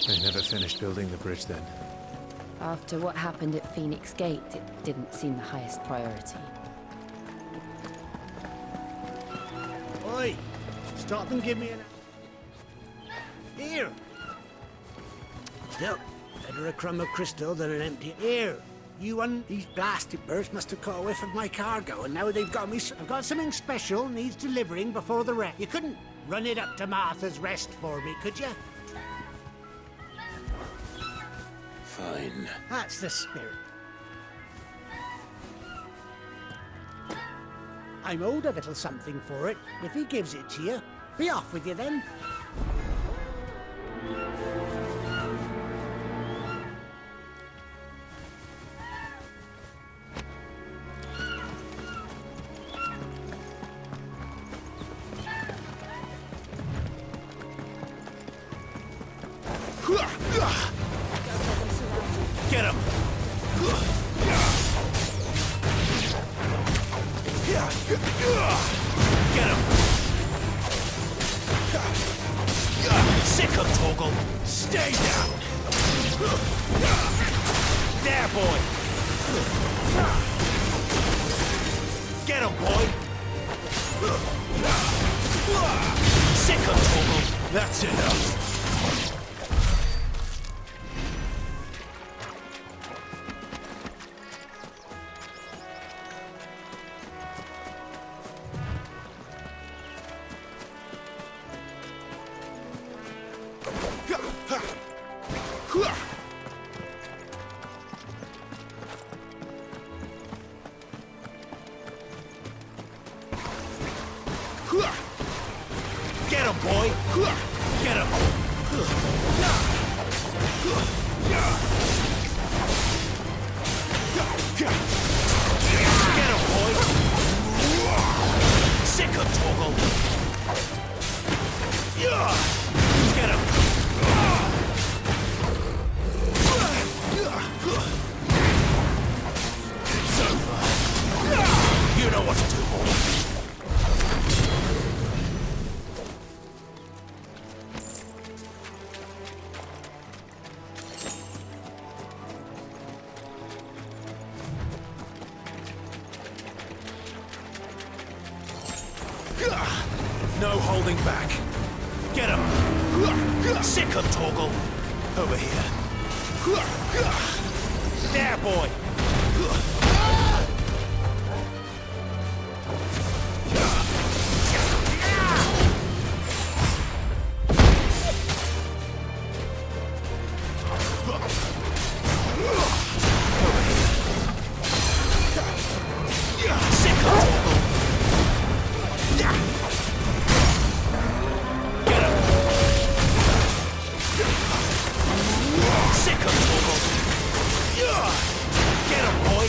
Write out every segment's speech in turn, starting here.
They never finished building the bridge then. After what happened at Phoenix Gate, it didn't seem the highest priority. Oi! Stop and give me an... Here! Still, better a crumb of crystal than an empty... Here! These blasted birds must have caught a whiff of my cargo, and now they've got me... I've got something special needs delivering before the wreck. You couldn't run it up to Martha's Rest for me, could you? Fine. That's the spirit. I'm owed a little something for it. If he gives it to you, be off with you then. Get him! Get him! Sick of Torgal! Stay down! There, boy! Get him, boy! Sick of Torgal! That's enough! Get him, boy! Get him! Get him, boy! Sick of Torgal! Get him! It's over. You know what to do, boy. No holding back. Get him! Sick of Torgal! Over here. There, boy! Sick of Torgal! Sick of Torgal! Get him, boy!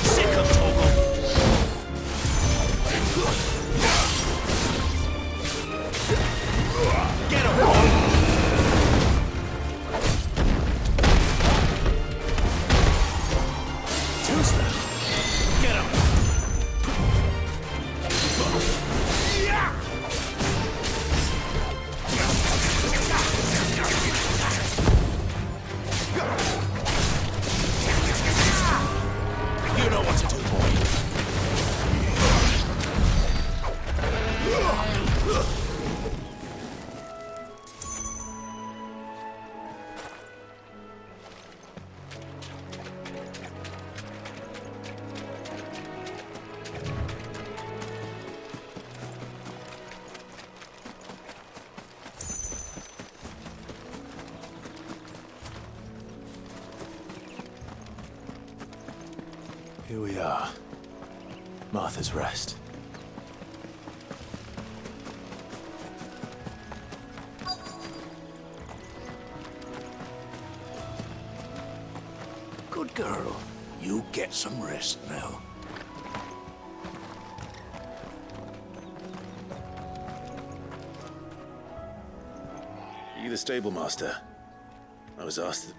Sick of Torgal! Get him, boy! Get him! You know what to do, boy. Here we are. Martha's Rest. Good girl. You get some rest now. Are you the stable master? I was asked.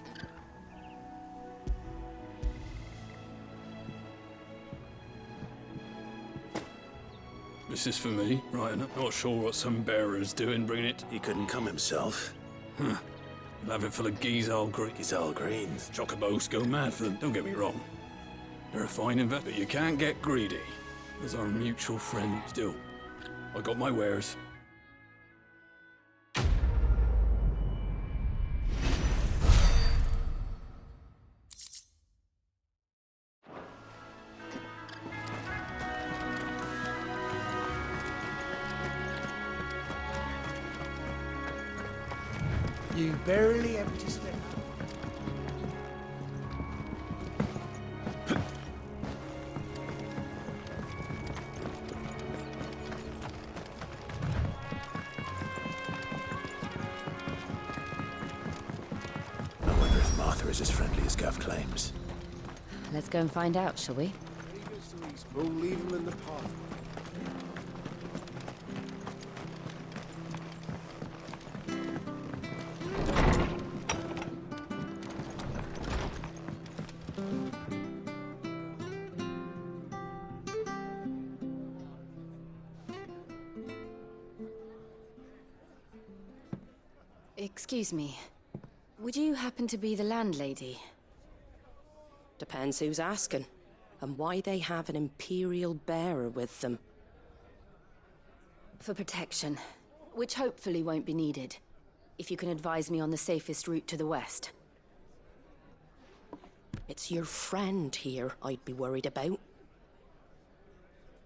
This is for me, right? And I'm not sure what some bearer's doing bringing it. He couldn't come himself. You'll have it full of Gizal Green. Gizal Greens. Chocobos go mad for them, don't get me wrong. They're a fine investment, but you can't get greedy. As our mutual friend. Still, I got my wares. You barely empty step. I wonder if Martha is as friendly as Gav claims. Let's go and find out, shall we? We'll leave him in the pot. Excuse me. Would you happen to be the landlady? Depends who's asking, and why they have an Imperial bearer with them. For protection, which hopefully won't be needed. If you can advise me on the safest route to the west. It's your friend here I'd be worried about.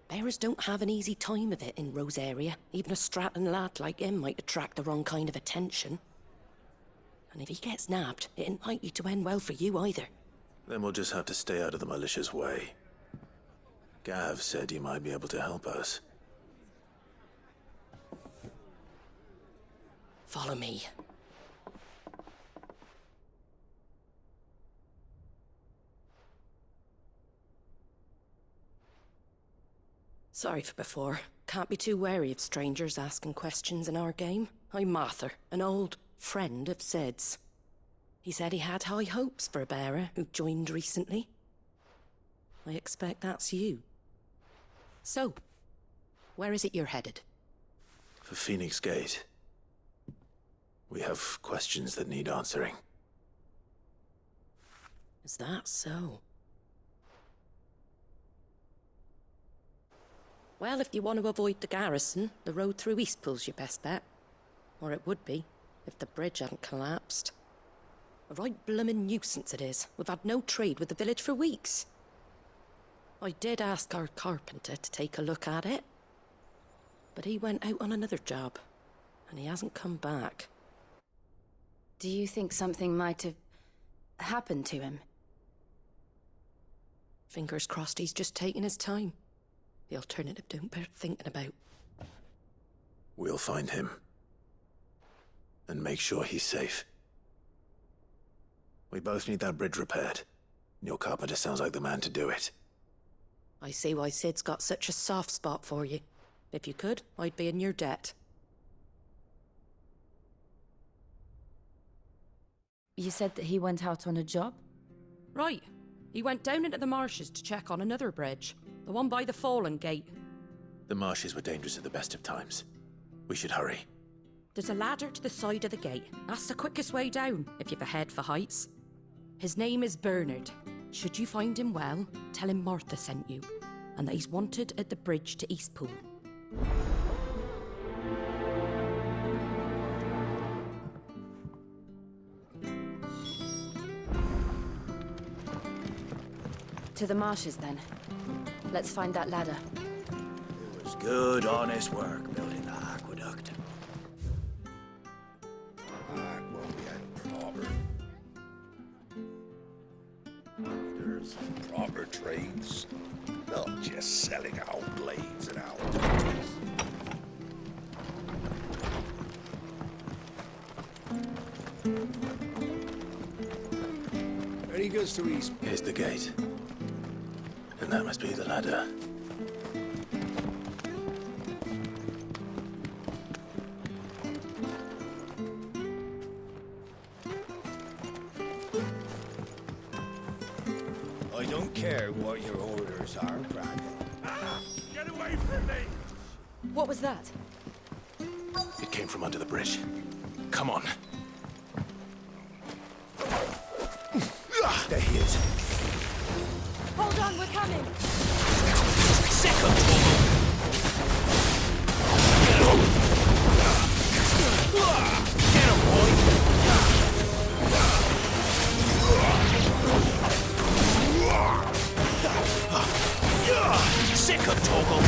Bearers don't have an easy time of it in Rosaria. Even a Stratton lad like him might attract the wrong kind of attention. And if he gets nabbed, it ain't likely to end well for you either. Then we'll just have to stay out of the malicious way. Gav said he might be able to help us. Follow me. Sorry for before. Can't be too wary of strangers asking questions in our game. I'm Martha, an old friend of Sid's. He said he had high hopes for a bearer who joined recently. I expect that's you. So, where is it you're headed? For Phoenix Gate. We have questions that need answering. Is that so? Well, if you want to avoid the garrison, the road through Eastpool's your best bet. Or it would be, if the bridge hadn't collapsed. A right bloomin' nuisance it is. We've had no trade with the village for weeks. I did ask our carpenter to take a look at it. But he went out on another job, and he hasn't come back. Do you think something might have happened to him? Fingers crossed he's just taking his time. The alternative don't bear thinking about. We'll find him. And make sure he's safe. We both need that bridge repaired. Your carpenter sounds like the man to do it. I see why Sid's got such a soft spot for you. If you could, I'd be in your debt. You said that he went out on a job? Right. He went down into the marshes to check on another bridge. The one by the Fallen Gate. The marshes were dangerous at the best of times. We should hurry. There's a ladder to the side of the gate. That's the quickest way down, if you've a head for heights. His name is Bernard. Should you find him well, tell him Martha sent you, and that he's wanted at the bridge to Eastpool. To the marshes, then. Let's find that ladder. It was good, honest work building the aqueduct. Back when we had proper... There's proper trades. Not just selling out blades and out. he goes to East. Here's the gate. And that must be the ladder. I don't care what your orders are, Brandon. Get away from me! What was that? It came from under the bridge. Come on. There he is. Hold on, we're coming! Second, Torgal! Get him, boy! Sick of Torgal!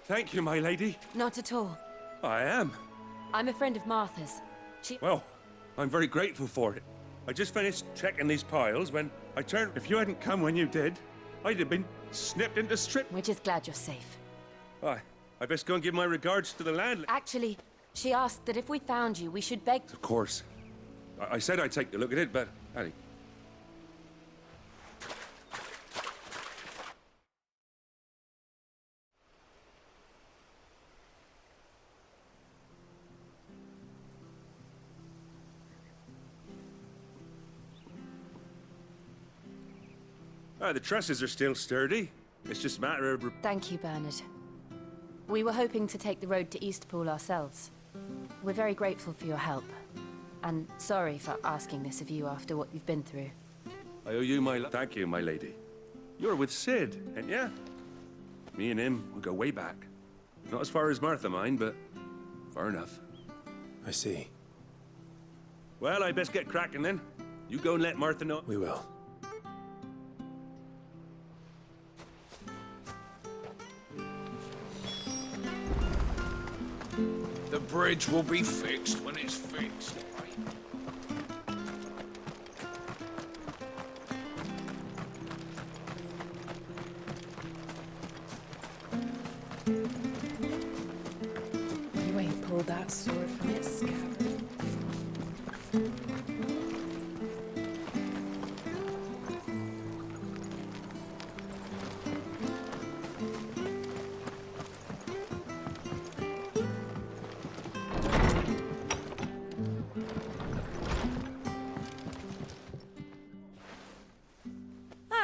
Thank you, my lady. Not at all. I am. I'm a friend of Martha's. Well, I'm very grateful for it. I just finished checking these piles when I turned. If you hadn't come when you did, I'd have been snipped into strips. We're just glad you're safe. I best go and give my regards to the landlady. Actually, she asked that if we found you, we should beg... Of course. I said I'd take a look at it, but... Annie. The trusses are still sturdy. It's just a matter of... Thank you, Bernard. We were hoping to take the road to Eastpool ourselves. We're very grateful for your help. And sorry for asking this of you after what you've been through. I owe you my... Thank you, my lady. You're with Sid, ain't ya? Me and him, we go way back. Not as far as Martha, mind, but far enough. I see. Well, I best get cracking then. You go and let Martha know. We will. The bridge will be fixed when it's fixed, right? You ain't pulled that sword from its scabbard.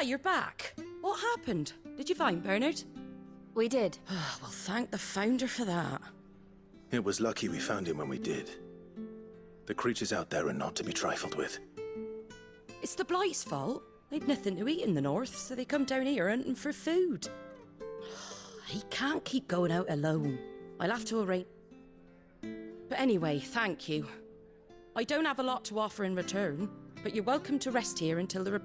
You're back. What happened? Did you find Bernard? We did. Well, thank the Founder for that. It was lucky we found him when we did. The creatures out there are not to be trifled with. It's the Blight's fault. They've nothing to eat in the north, so they come down here hunting for food. He can't keep going out alone. I'll have to arrange... But anyway, thank you. I don't have a lot to offer in return, but you're welcome to rest here until the...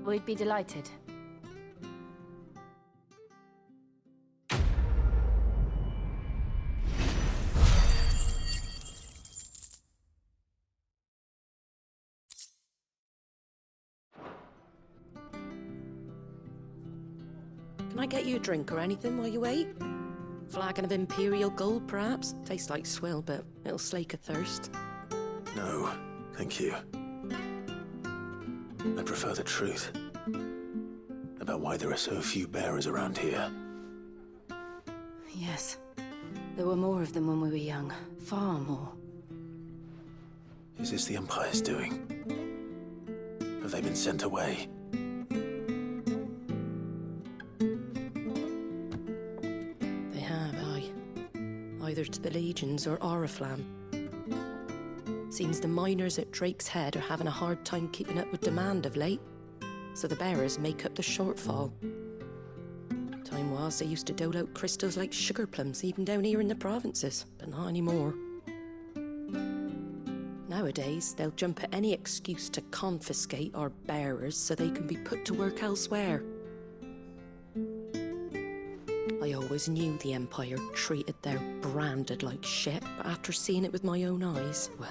We'd be delighted. Can I get you a drink or anything while you wait? Flagon of Imperial Gold, perhaps? Tastes like swill, but it'll slake a thirst. No, thank you. I prefer the truth about why there are so few bearers around here. Yes. There were more of them when we were young. Far more. Is this the Empire's doing? Have they been sent away? They have, aye. Either to the Legions or Oriflamme. Seems the miners at Drake's Head are having a hard time keeping up with demand of late, so the bearers make up the shortfall. Time was they used to dole out crystals like sugar plums even down here in the provinces, but not anymore. Nowadays, they'll jump at any excuse to confiscate our bearers so they can be put to work elsewhere. I always knew the Empire treated their branded like shit, but after seeing it with my own eyes, well...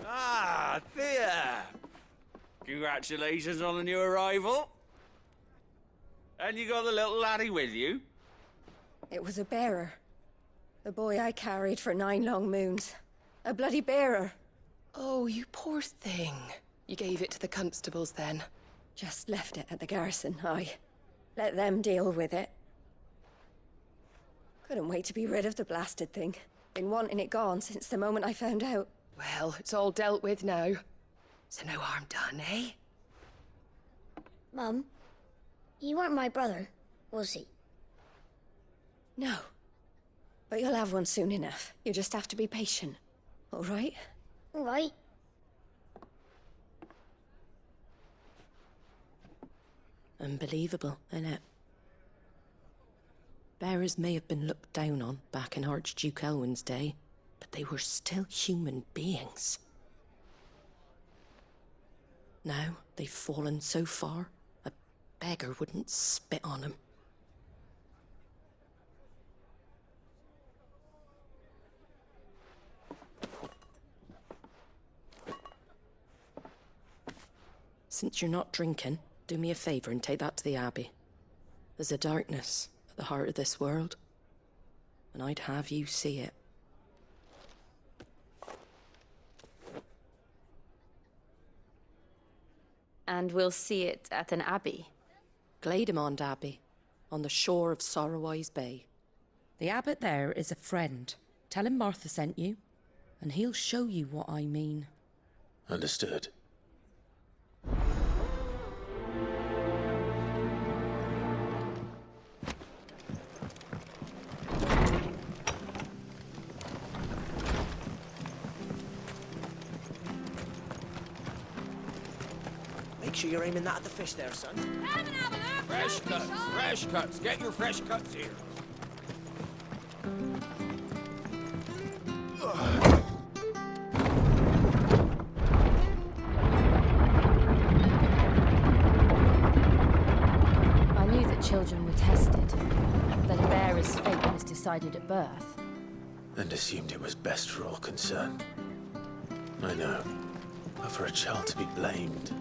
Ah, Thea! Congratulations on the new arrival. And you got the little laddie with you? It was a bearer. The boy I carried for 9 long moons. A bloody bearer. Oh, you poor thing. You gave it to the constables then? Just left it at the garrison, I let them deal with it. Couldn't wait to be rid of the blasted thing. Been wanting it gone since the moment I found out. Well, it's all dealt with now. So no harm done, eh? Mum, you weren't my brother, was he? No. But you'll have one soon enough. You just have to be patient. All right? All right. Unbelievable, innit? Bearers may have been looked down on back in Archduke Elwin's day, but they were still human beings. Now they've fallen so far, a beggar wouldn't spit on them. Since you're not drinking, do me a favour and take that to the Abbey. There's a darkness at the heart of this world, and I'd have you see it. And we'll see it at an abbey? Glademond Abbey, on the shore of Sorrowwise Bay. The abbot there is a friend. Tell him Martha sent you, and he'll show you what I mean. Understood. Make sure you're aiming that at the fish there, son. Fresh cuts, fresh cuts. Get your fresh cuts here. I knew that children were tested, that a bearer's fate was decided at birth. And assumed it was best for all concerned. I know. But for a child to be blamed,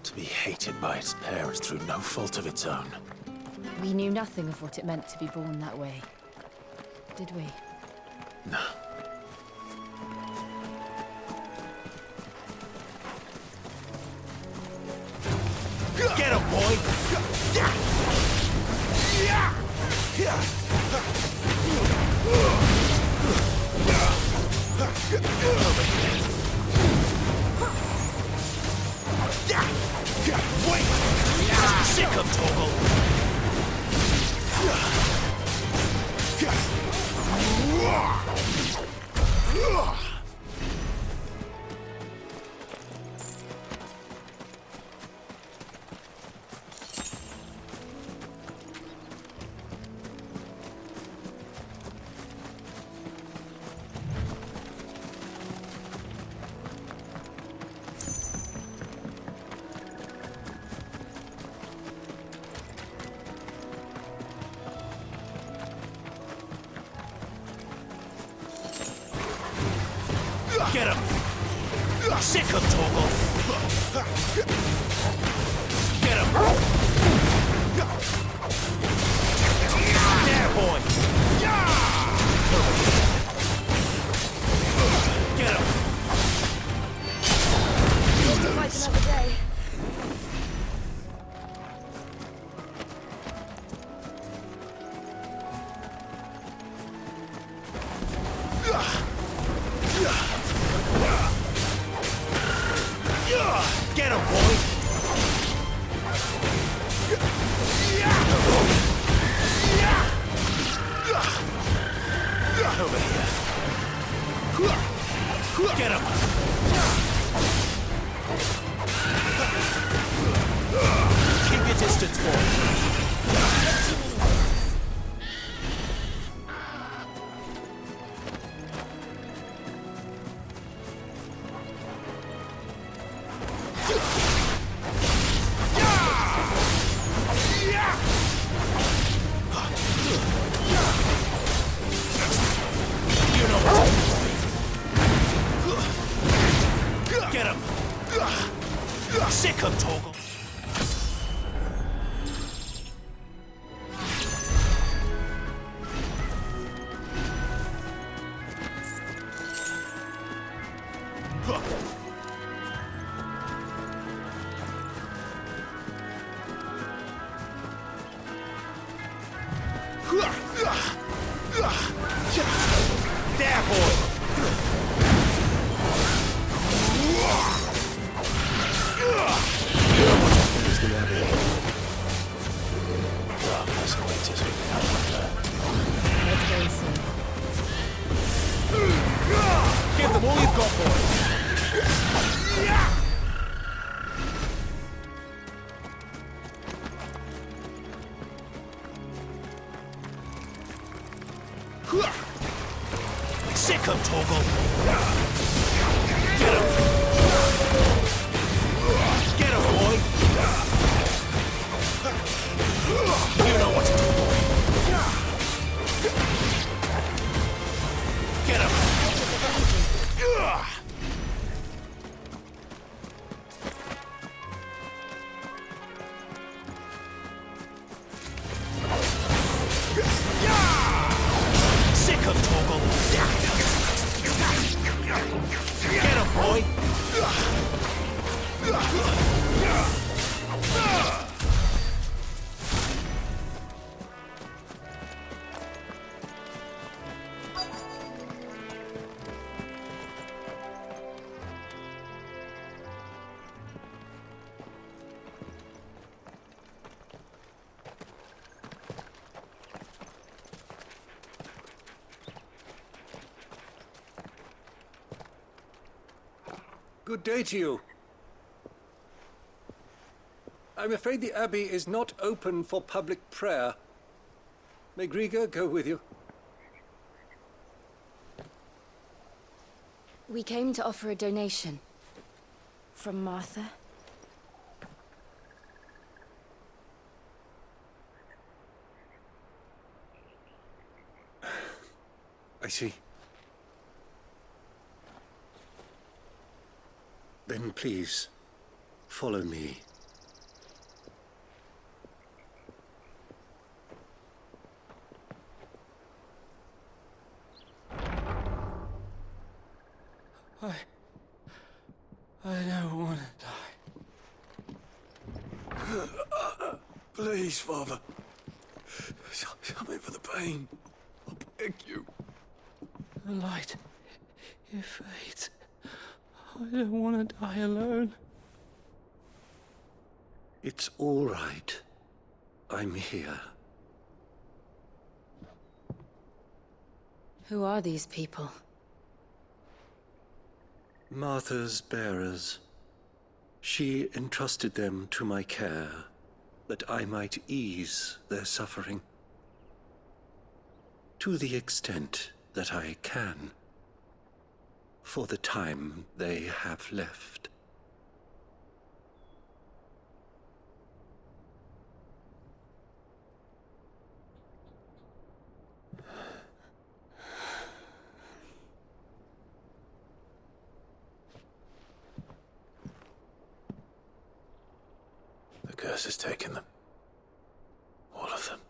to be hated by its parents through no fault of its own. We knew nothing of what it meant to be born that way, did we? No. Get him, boy! Wait! Sick of Torgal! Get him! Sick of Torgal! Get him! There, boy! Get him! Fight another day. Get him, boy! Over here. Get him! Keep your distance, boy. Abbey. Darkness awaits us without wonder. Let's go and see. Give them all you've got, boys. Sick 'em, Torgal! Get 'em! Get 'em, boy! You know what to do, boy! Get 'em! Sick 'em, Torgal! Get 'em, boy! Good day to you. I'm afraid the Abbey is not open for public prayer. May Griga go with you? We came to offer a donation. From Martha. I see. Then please, follow me. I don't want to die. Please, Father. Come in for the pain. I beg you. The light, it fades. I don't want to die alone. It's all right. I'm here. Who are these people? Martha's bearers. She entrusted them to my care, that I might ease their suffering. To the extent that I can. For the time they have left. The curse has taken them. All of them.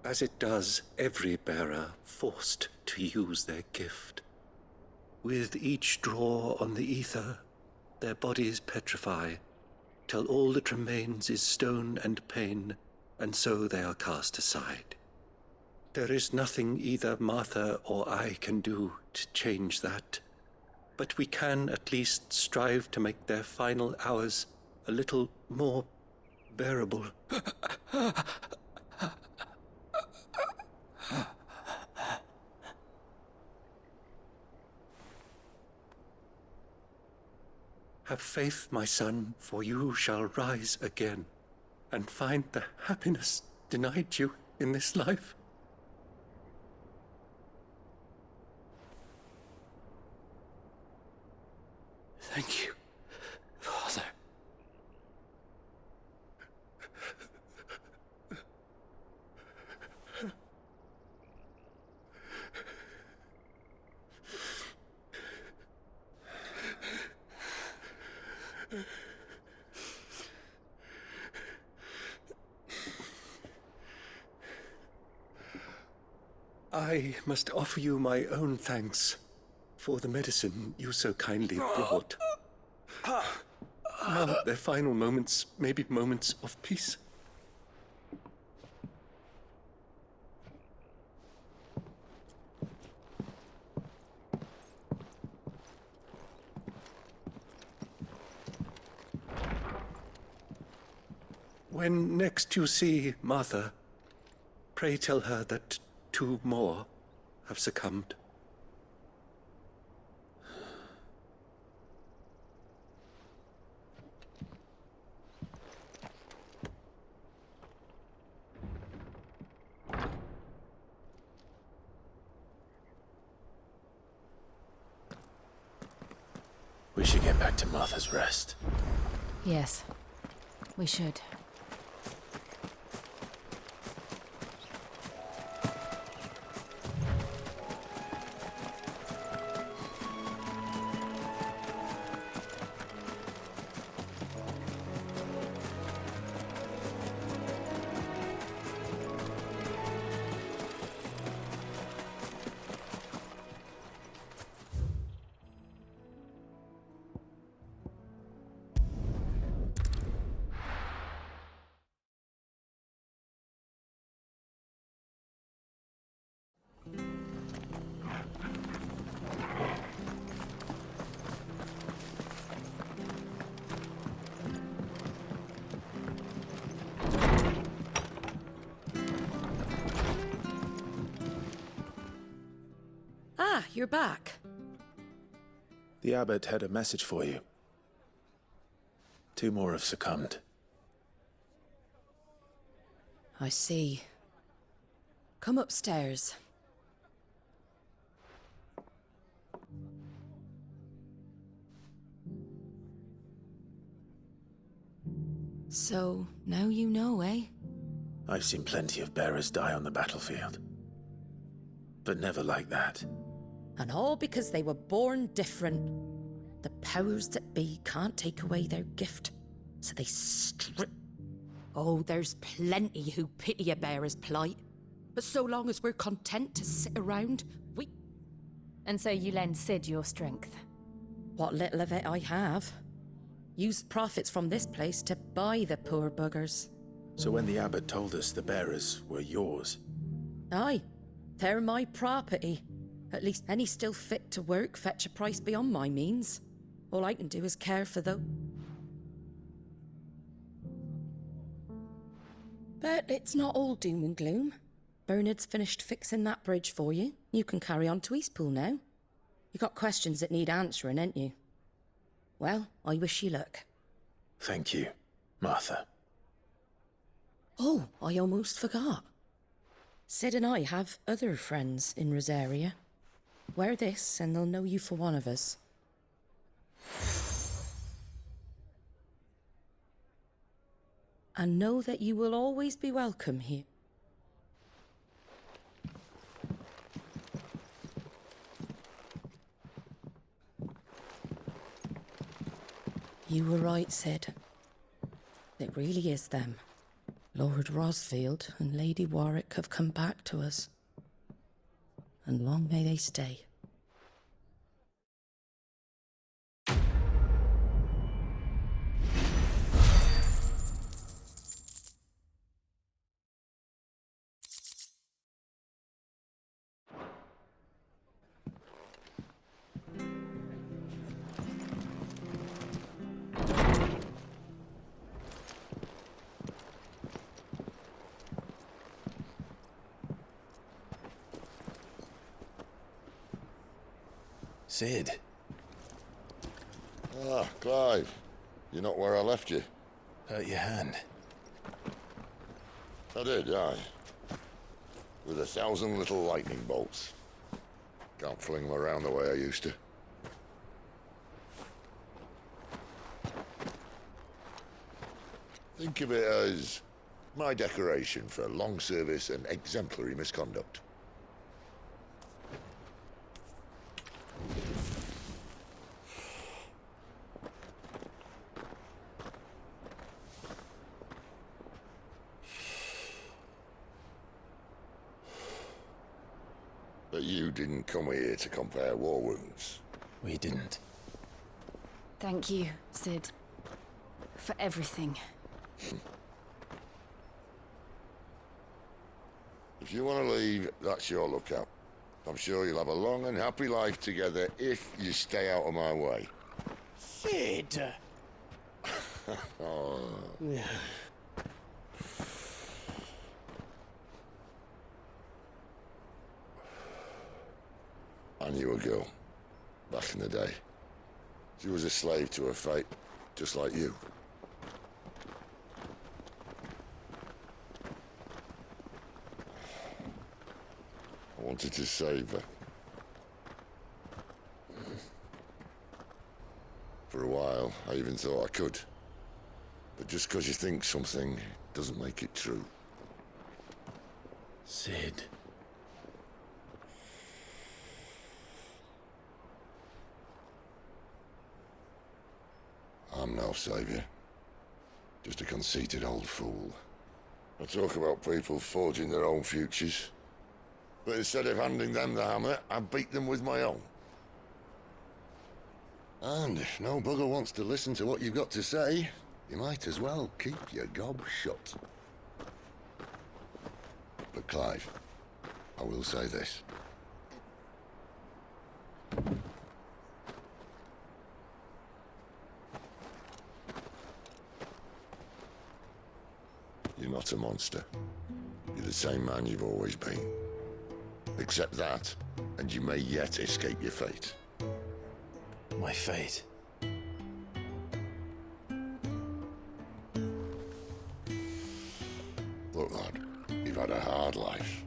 As it does every bearer forced to use their gift. With each draw on the ether, their bodies petrify, till all that remains is stone and pain, and so they are cast aside. There is nothing either Martha or I can do to change that, but we can at least strive to make their final hours a little more bearable. Have faith, my son, for you shall rise again, and find the happiness denied you in this life. Thank you, Father. I must offer you my own thanks for the medicine you so kindly brought. Now their final moments may be moments of peace. When next you see Martha, pray tell her that 2 more have succumbed. We should get back to Martha's Rest. Yes, we should. Ah, you're back. The abbot had a message for you. 2 more have succumbed. I see. Come upstairs. So, now you know, eh? I've seen plenty of bearers die on the battlefield. But never like that. And all because they were born different. The powers that be can't take away their gift, so they strip. Oh, there's plenty who pity a bearer's plight. But so long as we're content to sit around, we... And so you lend Cid your strength? What little of it I have. Used profits from this place to buy the poor buggers. So when the abbot told us the bearers were yours... Aye, they're my property. At least any still fit to work fetch a price beyond my means. All I can do is care for them. But it's not all doom and gloom. Bernard's finished fixing that bridge for you. You can carry on to Eastpool now. You got questions that need answering, ain't you? Well, I wish you luck. Thank you, Martha. Oh, I almost forgot. Cid and I have other friends in Rosaria. Wear this and they'll know you for one of us. And know that you will always be welcome here. You were right, Cid. It really is them. Lord Rosfield and Lady Warwick have come back to us. And long may they stay. Cid. Ah, Clive. You're not where I left you. Hurt your hand. I did, aye. With 1,000 little lightning bolts. Can't fling them around the way I used to. Think of it as my decoration for long service and exemplary misconduct. But you didn't come here to compare war wounds. We didn't. Thank you, Cid. For everything. If you want to leave, that's your lookout. I'm sure you'll have a long and happy life together if you stay out of my way. Cid! Oh. I knew a girl, back in the day. She was a slave to her fate, just like you. I wanted to save her. For a while, I even thought I could. But just because you think something doesn't make it true. Sid. I'm no savior. Just a conceited old fool. I talk about people forging their own futures. But instead of handing them the hammer, I beat them with my own. And if no bugger wants to listen to what you've got to say, you might as well keep your gob shut. But Clive, I will say this. You're not a monster. You're the same man you've always been. Accept that, and you may yet escape your fate. My fate? Look, lad, you've had a hard life.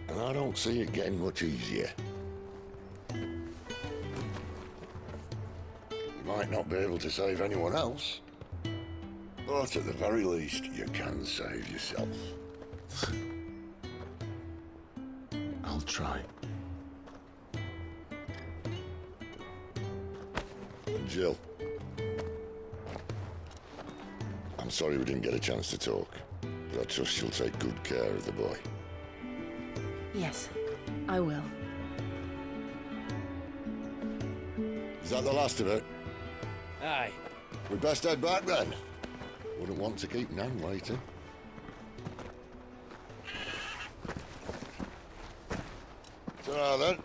And I don't see it getting much easier. You might not be able to save anyone else, but at the very least, you can save yourself. I'll try. And Jill, I'm sorry we didn't get a chance to talk, but I trust you'll take good care of the boy. Yes, I will. Is that the last of it? Aye. We'd best head back then. Wouldn't want to keep Nan waiting. Ta-ra then.